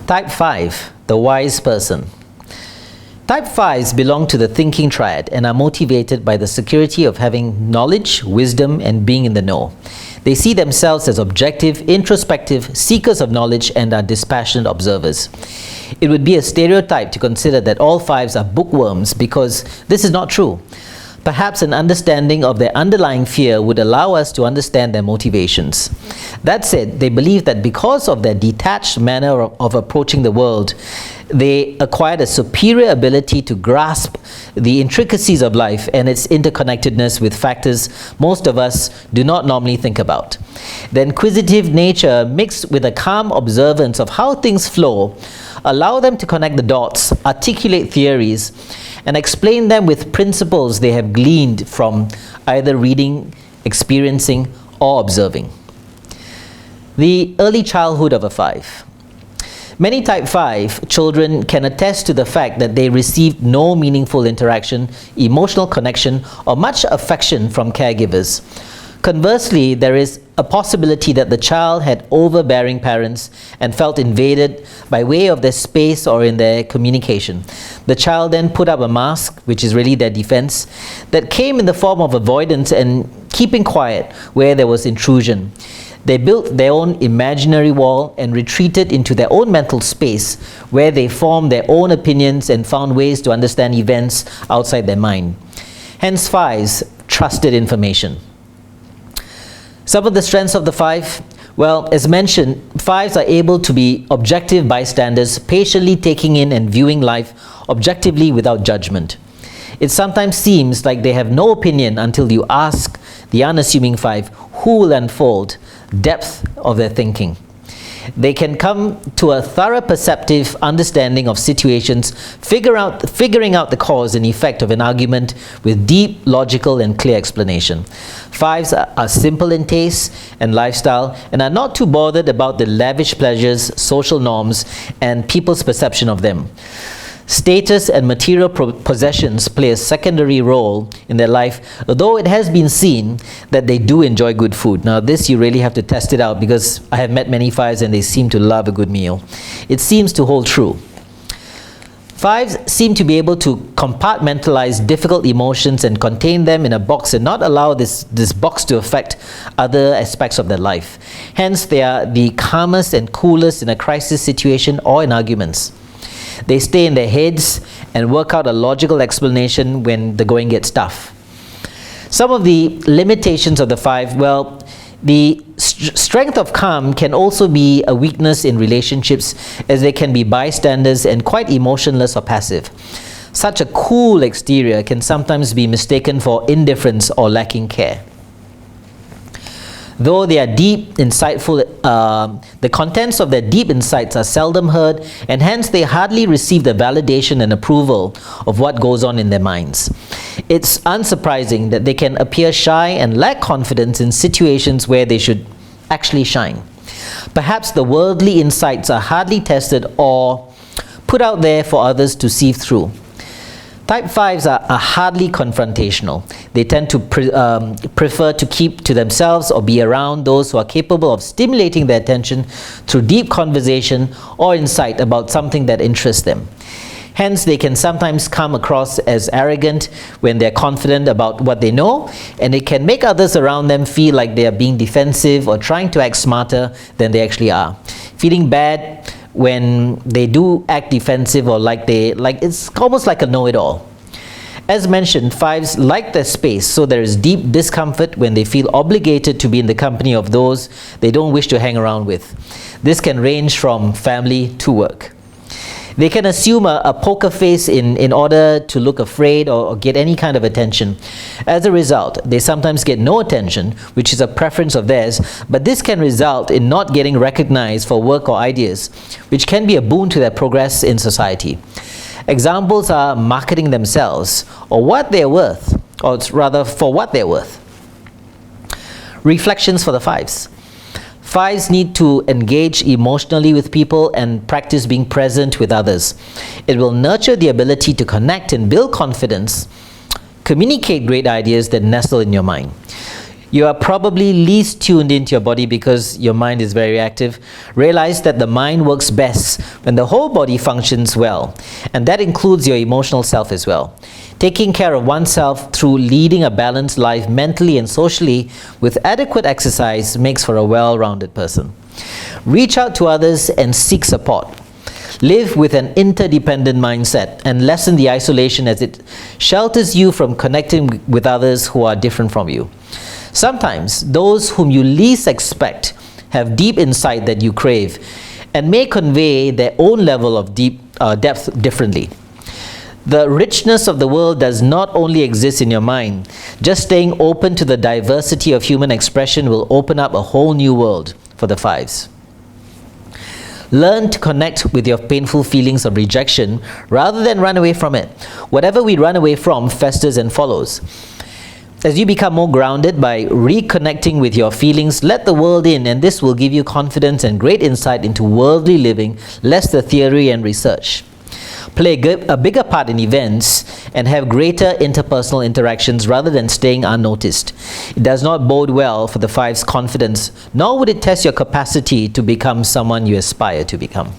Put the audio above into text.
Type 5, the wise person. Type 5s belong to the thinking triad and are motivated by the security of having knowledge, wisdom, and being in the know. They see themselves as objective, introspective, seekers of knowledge, and are dispassionate observers. It would be a stereotype to consider that all 5s are bookworms, because this is not true. Perhaps an understanding of their underlying fear would allow us to understand their motivations. That said, they believe that because of their detached manner of approaching the world, they acquired a superior ability to grasp the intricacies of life and its interconnectedness with factors most of us do not normally think about. The inquisitive nature, mixed with a calm observance of how things flow, allow them to connect the dots, articulate theories, and explain them with principles they have gleaned from either reading, experiencing, or observing. The early childhood of a 5. Many type 5 children can attest to the fact that they received no meaningful interaction, emotional connection, or much affection from caregivers. Conversely, there is a possibility that the child had overbearing parents and felt invaded by way of their space or in their communication. The child then put up a mask, which is really their defense, that came in the form of avoidance and keeping quiet where there was intrusion. They built their own imaginary wall and retreated into their own mental space, where they formed their own opinions and found ways to understand events outside their mind. Hence 5s trusted information. Some of the strengths of the 5, well, as mentioned, 5s are able to be objective bystanders, patiently taking in and viewing life objectively without judgment. It sometimes seems like they have no opinion until you ask the unassuming 5 who will unfold depth of their thinking. They can come to a thorough perceptive understanding of situations, figuring out the cause and effect of an argument with deep, logical, and clear explanation. 5s are simple in taste and lifestyle and are not too bothered about the lavish pleasures, social norms, and people's perception of them. Status and material possessions play a secondary role in their life, though it has been seen that they do enjoy good food. Now this you really have to test it out, because I have met many 5s and they seem to love a good meal. It seems to hold true. 5s seem to be able to compartmentalize difficult emotions and contain them in a box and not allow this box to affect other aspects of their life. Hence, they are the calmest and coolest in a crisis situation or in arguments. They stay in their heads and work out a logical explanation when the going gets tough. Some of the limitations of the 5, well, the strength of calm can also be a weakness in relationships, as they can be bystanders and quite emotionless or passive. Such a cool exterior can sometimes be mistaken for indifference or lacking care. Though they are deep, insightful, the contents of their deep insights are seldom heard, and hence they hardly receive the validation and approval of what goes on in their minds. It's unsurprising that they can appear shy and lack confidence in situations where they should actually shine. Perhaps the worldly insights are hardly tested or put out there for others to sieve through. Type 5s are hardly confrontational. They tend to prefer to keep to themselves or be around those who are capable of stimulating their attention through deep conversation or insight about something that interests them. Hence, they can sometimes come across as arrogant when they're confident about what they know, and it can make others around them feel like they are being defensive or trying to act smarter than they actually are. Feeling bad when they do act defensive or like it's almost like a know-it-all. As mentioned, 5s like their space, so there is deep discomfort when they feel obligated to be in the company of those they don't wish to hang around with. This can range from family to work. They can assume a poker face in order to look afraid or get any kind of attention. As a result, they sometimes get no attention, which is a preference of theirs, but this can result in not getting recognized for work or ideas, which can be a boon to their progress in society. Examples are marketing themselves, or what they're worth, or rather for what they're worth. Reflections for the 5s. 5s need to engage emotionally with people and practice being present with others. It will nurture the ability to connect and build confidence, communicate great ideas that nestle in your mind. You are probably least tuned into your body because your mind is very active. Realize that the mind works best when the whole body functions well, and that includes your emotional self as well. Taking care of oneself through leading a balanced life mentally and socially with adequate exercise makes for a well-rounded person. Reach out to others and seek support. Live with an interdependent mindset and lessen the isolation as it shelters you from connecting with others who are different from you. Sometimes those whom you least expect have deep insight that you crave and may convey their own level of depth differently. The richness of the world does not only exist in your mind. Just staying open to the diversity of human expression will open up a whole new world for the fives. Learn to connect with your painful feelings of rejection rather than run away from it. Whatever we run away from festers and follows. As you become more grounded by reconnecting with your feelings, let the world in, and this will give you confidence and great insight into worldly living, less the theory and research. Play a bigger part in events and have greater interpersonal interactions rather than staying unnoticed. It does not bode well for the five's confidence, nor would it test your capacity to become someone you aspire to become.